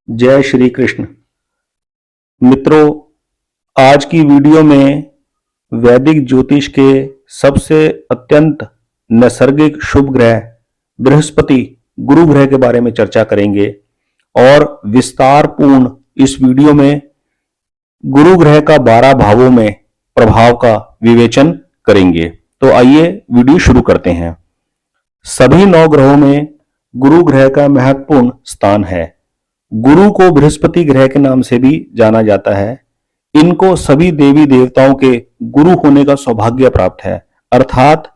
जय श्री कृष्ण। मित्रों, आज की वीडियो में वैदिक ज्योतिष के सबसे अत्यंत नैसर्गिक शुभ ग्रह बृहस्पति गुरु ग्रह के बारे में चर्चा करेंगे और विस्तार पूर्ण इस वीडियो में गुरु ग्रह का 12 भावों में प्रभाव का विवेचन करेंगे। तो आइए वीडियो शुरू करते हैं। सभी 9 ग्रहों में गुरु ग्रह का महत्वपूर्ण स्थान है। गुरु को बृहस्पति ग्रह के नाम से भी जाना जाता है। इनको सभी देवी देवताओं के गुरु होने का सौभाग्य प्राप्त है, अर्थात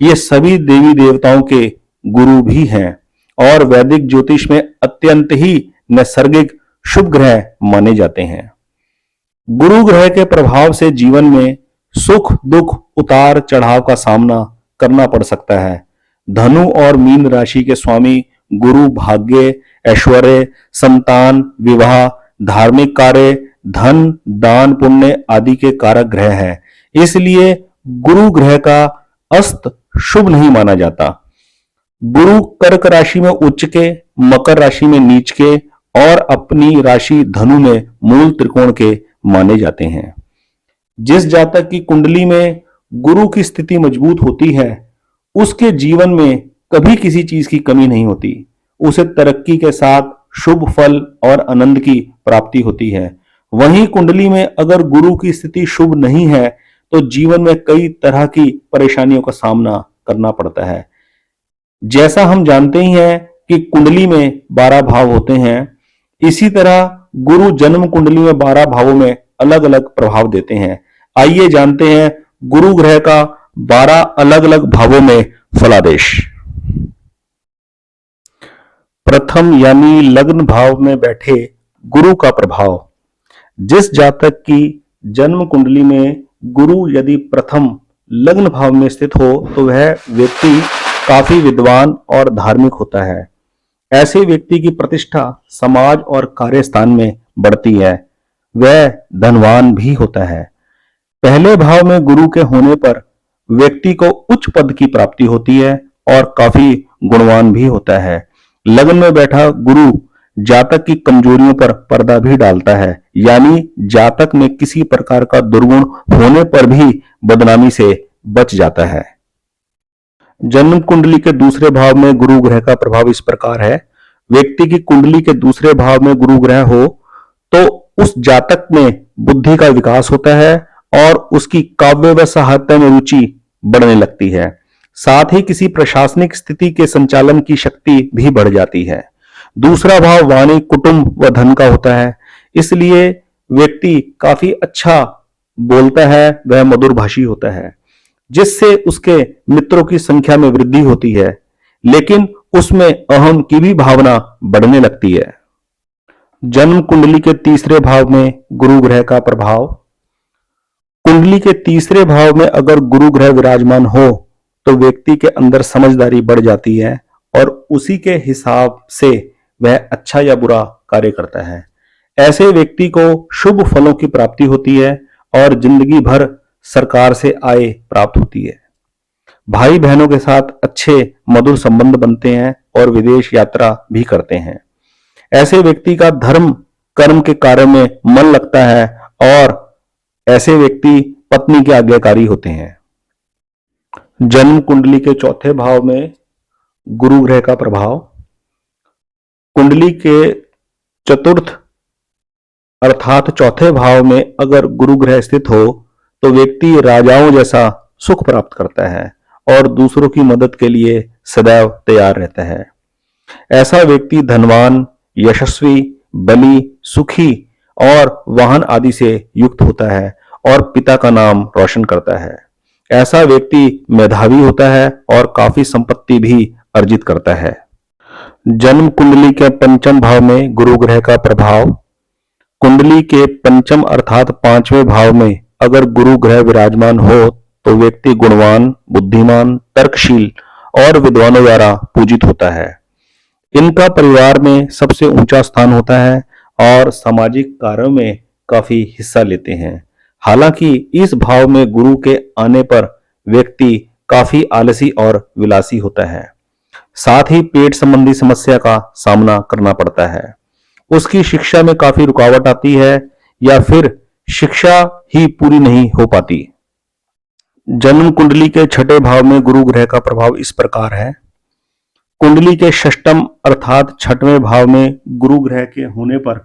ये सभी देवी देवताओं के गुरु भी हैं और वैदिक ज्योतिष में अत्यंत ही नैसर्गिक शुभ ग्रह माने जाते हैं। गुरु ग्रह के प्रभाव से जीवन में सुख दुख उतार चढ़ाव का सामना करना पड़ सकता है। धनु और मीन राशि के स्वामी गुरु भाग्य, ऐश्वर्य, संतान, विवाह, धार्मिक कार्य, धन, दान, पुण्य आदि के कारक ग्रह हैं। इसलिए गुरु ग्रह का अस्त शुभ नहीं माना जाता। गुरु कर्क राशि में उच्च के, मकर राशि में नीच के और अपनी राशि धनु में मूल त्रिकोण के माने जाते हैं। जिस जातक की कुंडली में गुरु की स्थिति मजबूत होती है, उसके जीवन में कभी किसी चीज की कमी नहीं होती। उसे तरक्की के साथ शुभ फल और आनंद की प्राप्ति होती है। वहीं कुंडली में अगर गुरु की स्थिति शुभ नहीं है तो जीवन में कई तरह की परेशानियों का सामना करना पड़ता है। जैसा हम जानते ही हैं कि कुंडली में 12 भाव होते हैं, इसी तरह गुरु जन्म कुंडली में 12 भावों में अलग अलग प्रभाव देते हैं। आइए जानते हैं गुरु ग्रह का 12 अलग अलग भावों में फलादेश। प्रथम यानी लग्न भाव में बैठे गुरु का प्रभाव। जिस जातक की जन्म कुंडली में गुरु यदि प्रथम लग्न भाव में स्थित हो तो वह व्यक्ति काफी विद्वान और धार्मिक होता है। ऐसे व्यक्ति की प्रतिष्ठा समाज और कार्यस्थान में बढ़ती है। वह धनवान भी होता है। पहले भाव में गुरु के होने पर व्यक्ति को उच्च पद की प्राप्ति होती है और काफी गुणवान भी होता है। लग्न में बैठा गुरु जातक की कमजोरियों पर पर्दा भी डालता है, यानी जातक में किसी प्रकार का दुर्गुण होने पर भी बदनामी से बच जाता है। जन्म कुंडली के दूसरे भाव में गुरु ग्रह का प्रभाव इस प्रकार है। व्यक्ति की कुंडली के दूसरे भाव में गुरु ग्रह हो तो उस जातक में बुद्धि का विकास होता है और उसकी काव्य व साहित्य में रुचि बढ़ने लगती है। साथ ही किसी प्रशासनिक स्थिति के संचालन की शक्ति भी बढ़ जाती है। दूसरा भाव वाणी, कुटुंब व धन का होता है, इसलिए व्यक्ति काफी अच्छा बोलता है, वह मधुरभाषी होता है, जिससे उसके मित्रों की संख्या में वृद्धि होती है, लेकिन उसमें अहम की भी भावना बढ़ने लगती है। जन्म कुंडली के तीसरे भाव में गुरु ग्रह का प्रभाव। कुंडली के तीसरे भाव में अगर गुरु ग्रह विराजमान हो तो व्यक्ति के अंदर समझदारी बढ़ जाती है और उसी के हिसाब से वह अच्छा या बुरा कार्य करता है। ऐसे व्यक्ति को शुभ फलों की प्राप्ति होती है और जिंदगी भर सरकार से आय प्राप्त होती है। भाई बहनों के साथ अच्छे मधुर संबंध बनते हैं और विदेश यात्रा भी करते हैं। ऐसे व्यक्ति का धर्म कर्म के कार्य में मन लगता है और ऐसे व्यक्ति पत्नी के आज्ञाकारी होते हैं। जन्म कुंडली के चौथे भाव में गुरु ग्रह का प्रभाव। कुंडली के चतुर्थ अर्थात चौथे भाव में अगर गुरु ग्रह स्थित हो तो व्यक्ति राजाओं जैसा सुख प्राप्त करता है और दूसरों की मदद के लिए सदैव तैयार रहता है। ऐसा व्यक्ति धनवान, यशस्वी, बली, सुखी और वाहन आदि से युक्त होता है और पिता का नाम रोशन करता है। ऐसा व्यक्ति मेधावी होता है और काफी संपत्ति भी अर्जित करता है। जन्म कुंडली के पंचम भाव में गुरु ग्रह का प्रभाव। कुंडली के पंचम अर्थात 5वें भाव में अगर गुरु ग्रह विराजमान हो तो व्यक्ति गुणवान, बुद्धिमान, तर्कशील और विद्वानों द्वारा पूजित होता है। इनका परिवार में सबसे ऊंचा स्थान होता है और सामाजिक कार्यों में काफी हिस्सा लेते हैं। हालांकि इस भाव में गुरु के आने पर व्यक्ति काफी आलसी और विलासी होता है। साथ ही पेट संबंधी समस्या का सामना करना पड़ता है। उसकी शिक्षा में काफी रुकावट आती है या फिर शिक्षा ही पूरी नहीं हो पाती। जन्म कुंडली के छठे भाव में गुरु ग्रह का प्रभाव इस प्रकार है। कुंडली के षष्टम अर्थात छठवें भाव में गुरु ग्रह के होने पर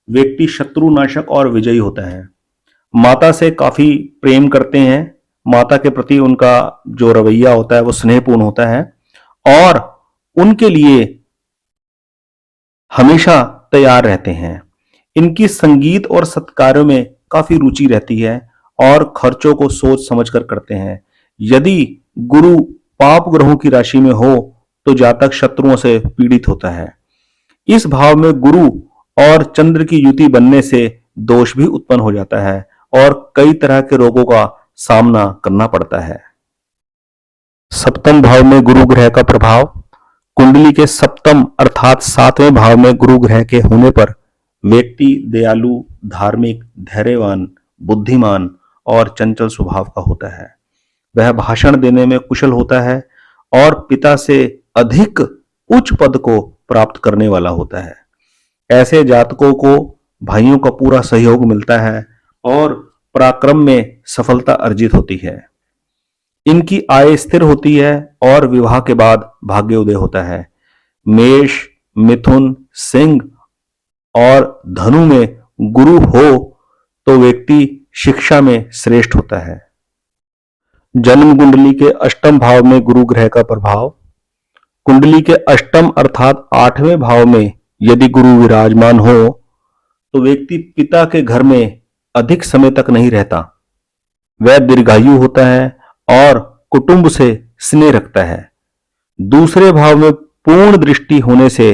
व्यक्ति शत्रुनाशक और विजयी होता है। माता से काफी प्रेम करते हैं। माता के प्रति उनका जो रवैया होता है वो स्नेहपूर्ण होता है और उनके लिए हमेशा तैयार रहते हैं। इनकी संगीत और सत्कार्यों में काफी रुचि रहती है और खर्चों को सोच समझकर करते हैं। यदि गुरु पाप ग्रहों की राशि में हो तो जातक शत्रुओं से पीड़ित होता है। इस भाव में गुरु और चंद्र की युति बनने से दोष भी उत्पन्न हो जाता है और कई तरह के रोगों का सामना करना पड़ता है। सप्तम भाव में गुरु ग्रह का प्रभाव। कुंडली के सप्तम अर्थात सातवें भाव में गुरु ग्रह के होने पर व्यक्ति दयालु, धार्मिक, धैर्यवान, बुद्धिमान और चंचल स्वभाव का होता है। वह भाषण देने में कुशल होता है और पिता से अधिक उच्च पद को प्राप्त करने वाला होता है। ऐसे जातकों को भाइयों का पूरा सहयोग मिलता है और पराक्रम में सफलता अर्जित होती है। इनकी आय स्थिर होती है और विवाह के बाद भाग्य उदय होता है। मेष, मिथुन, सिंह और धनु में गुरु हो तो व्यक्ति शिक्षा में श्रेष्ठ होता है। जन्म कुंडली के अष्टम भाव में गुरु ग्रह का प्रभाव। कुंडली के अष्टम अर्थात आठवें भाव में यदि गुरु विराजमान हो तो व्यक्ति पिता के घर में अधिक समय तक नहीं रहता। वह दीर्घायु होता है और कुटुंब से स्नेह रखता है। दूसरे भाव में पूर्ण दृष्टि होने से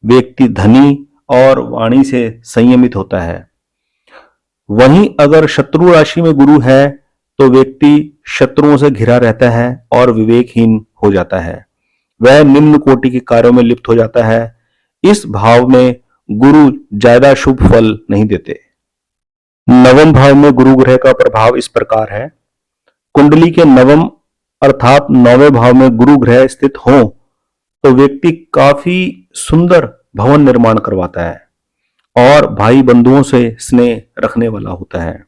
व्यक्ति धनी और वाणी से संयमित होता है। वहीं अगर शत्रु राशि में गुरु है तो व्यक्ति शत्रुओं से घिरा रहता है और विवेकहीन हो जाता है। वह निम्न कोटि के कार्यों में लिप्त हो जाता है। इस भाव में गुरु ज्यादा शुभ फल नहीं देते। नवम भाव में गुरु ग्रह का प्रभाव इस प्रकार है। कुंडली के नवम अर्थात नौवें भाव में गुरु ग्रह स्थित हो तो व्यक्ति काफी सुंदर भवन निर्माण करवाता है और भाई बंधुओं से स्नेह रखने वाला होता है।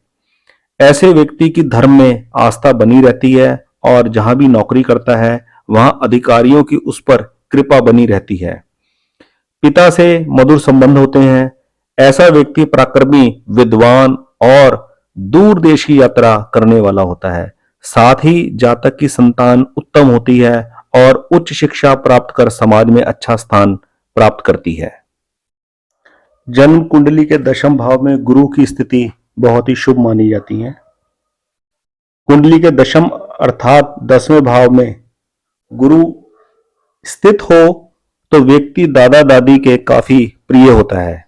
ऐसे व्यक्ति की धर्म में आस्था बनी रहती है और जहां भी नौकरी करता है वहां अधिकारियों की उस पर कृपा बनी रहती है। पिता से मधुर संबंध होते हैं। ऐसा व्यक्ति पराक्रमी, विद्वान और दूर देश की यात्रा करने वाला होता है। साथ ही जातक की संतान उत्तम होती है और उच्च शिक्षा प्राप्त कर समाज में अच्छा स्थान प्राप्त करती है। जन्म कुंडली के दशम भाव में गुरु की स्थिति बहुत ही शुभ मानी जाती है। कुंडली के दशम अर्थात 10वें भाव में गुरु स्थित हो तो व्यक्ति दादा दादी के काफी प्रिय होता है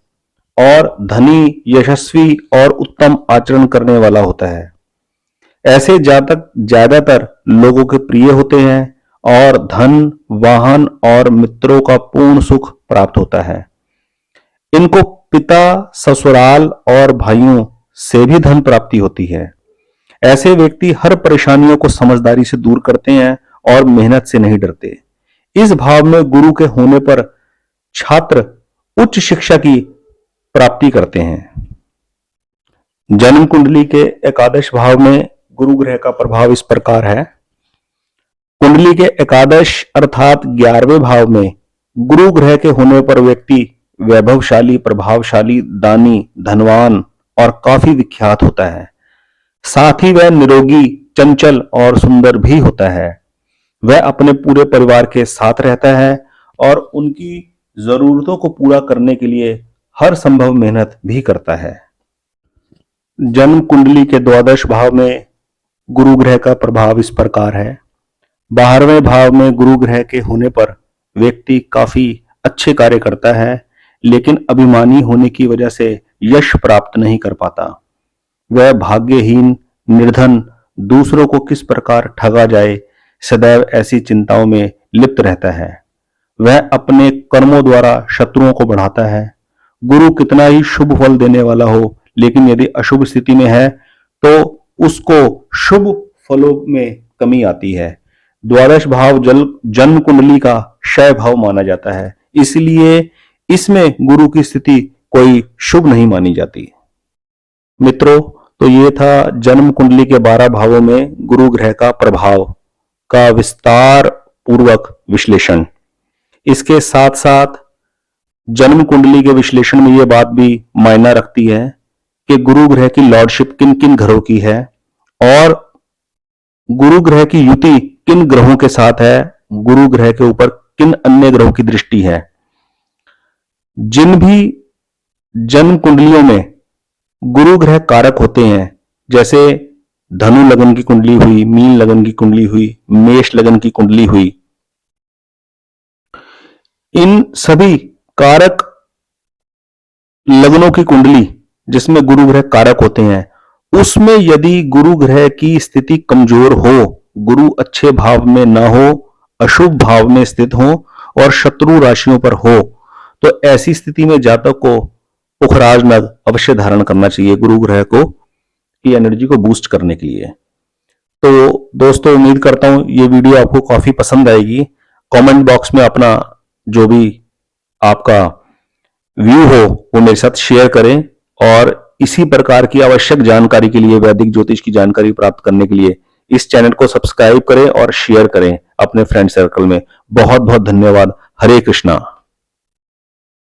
और धनी, यशस्वी और उत्तम आचरण करने वाला होता है। ऐसे जातक ज्यादातर लोगों के प्रिय होते हैं और धन, वाहन और मित्रों का पूर्ण सुख प्राप्त होता है। इनको पिता, ससुराल और भाइयों से भी धन प्राप्ति होती है। ऐसे व्यक्ति हर परेशानियों को समझदारी से दूर करते हैं और मेहनत से नहीं डरते। इस भाव में गुरु के होने पर छात्र उच्च शिक्षा की प्राप्ति करते हैं। जन्म कुंडली के एकादश भाव में गुरु ग्रह का प्रभाव इस प्रकार है। कुंडली के एकादश अर्थात 11वें भाव में गुरु ग्रह के होने पर व्यक्ति वैभवशाली, प्रभावशाली, दानी, धनवान और काफी विख्यात होता है। साथ ही वह निरोगी, चंचल और सुंदर भी होता है। वह अपने पूरे परिवार के साथ रहता है और उनकी जरूरतों को पूरा करने के लिए हर संभव मेहनत भी करता है। जन्म कुंडली के द्वादश भाव में गुरु ग्रह का प्रभाव इस प्रकार है। 12वें भाव में गुरु ग्रह के होने पर व्यक्ति काफी अच्छे कार्य करता है, लेकिन अभिमानी होने की वजह से यश प्राप्त नहीं कर पाता। वह भाग्यहीन, निर्धन, दूसरों को किस प्रकार ठगा जाए, सदैव ऐसी चिंताओं में लिप्त रहता है। वह अपने कर्मों द्वारा शत्रुओं को बढ़ाता है। गुरु कितना ही शुभ फल देने वाला हो, लेकिन यदि अशुभ स्थिति में है तो उसको शुभ फलों में कमी आती है। द्वादश भाव जन्म कुंडली का क्षय भाव माना जाता है, इसलिए इसमें गुरु की स्थिति कोई शुभ नहीं मानी जाती। मित्रों, तो ये था जन्म कुंडली के 12 भावों में गुरु ग्रह का प्रभाव का विस्तार पूर्वक विश्लेषण। इसके साथ साथ जन्म कुंडली के विश्लेषण में यह बात भी मायना रखती है कि गुरु ग्रह की लॉर्डशिप किन किन घरों की है और गुरु ग्रह की युति किन ग्रहों के साथ है, गुरु ग्रह के ऊपर किन अन्य ग्रहों की दृष्टि है। जिन भी जन्म कुंडलियों में गुरु ग्रह कारक होते हैं, जैसे धनु लगन की कुंडली हुई, मीन लगन की कुंडली हुई, मेष लगन की कुंडली हुई, इन सभी कारक लगनों की कुंडली जिसमें गुरु ग्रह कारक होते हैं, उसमें यदि गुरु ग्रह की स्थिति कमजोर हो, गुरु अच्छे भाव में ना हो, अशुभ भाव में स्थित हो और शत्रु राशियों पर हो, तो ऐसी स्थिति में जातक को पुखराज नग अवश्य धारण करना चाहिए गुरु ग्रह को की एनर्जी को बूस्ट करने के लिए। तो दोस्तों, उम्मीद करता हूं ये वीडियो आपको काफी पसंद आएगी। कमेंट बॉक्स में अपना जो भी आपका व्यू हो वो मेरे साथ शेयर करें और इसी प्रकार की आवश्यक जानकारी के लिए, वैदिक ज्योतिष की जानकारी प्राप्त करने के लिए इस चैनल को सब्सक्राइब करें और शेयर करें अपने फ्रेंड सर्कल में। बहुत बहुत धन्यवाद। हरे कृष्णा।